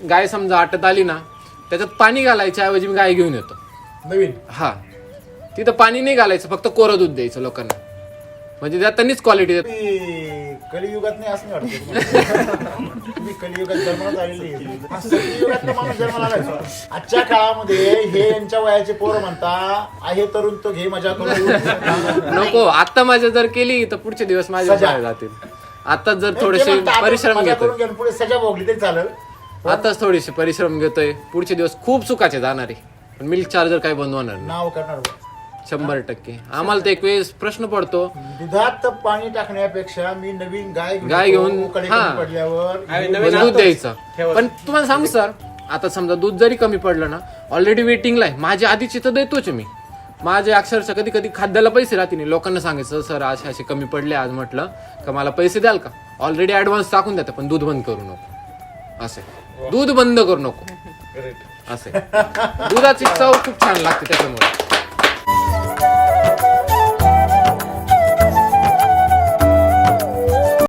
गाय समजा आटत आली ना, त्याच्यात पाणी घालायच्या ऐवजी मी गाय घेऊन येतो नवीन. हा. तिथं पाणी नाही घालायचं, फक्त कोरं दूध द्यायचं लोकांना, म्हणजे त्यातनीच क्वालिटी देत. तुम्ही कलियुगात नाही असं नाही वाटतं तुम्ही कलियुगात जन्माला आलेली आहे. असं कलियुगात तर माणूस जन्माला आलाय. आजच्या काळामध्ये हे यांच्या वयाचे पोरं म्हणता आहे तरुण तो घे मजा करून. नको, आता माझ्या जर केली तर पुढचे दिवस माझे सजा. बाहेर जातील. आता जर थोडेसे परिश्रम घेतोय, पुढे सजा भोगली तरी चालेल. आताच थोडेसे परिश्रम घेतोय, पुढचे दिवस खूप सुखाचे जाणारे. पण मिल्क चार्जर काय बंद होणार नाही, नाव करणार 100%. आम्हाला तर एक वेळेस प्रश्न पडतो, दुधात पाणी टाकण्यापेक्षा मी नवीन गाय घेऊन, उकडे हा. कमी पडल्यावर दूध द्यायचं. पण तुम्हाला सांगू सर, आता समजा दूध जरी कमी पडलं ना, ऑलरेडी वेटिंगला आहे, माझ्या आधीची तर देतोच मी. माझे अक्षरशः कधी कधी खाद्याला पैसे राहते नाही, लोकांना सांगायचं सर असे कमी पडले आज, म्हटलं का मला पैसे द्याल का, ऑलरेडी ऍडव्हान्स टाकून द्या, पण दूध बंद करू नको असे, दूध बंद करू नको असे. दुधाची चव खूप छान लागते त्याच्यामुळे.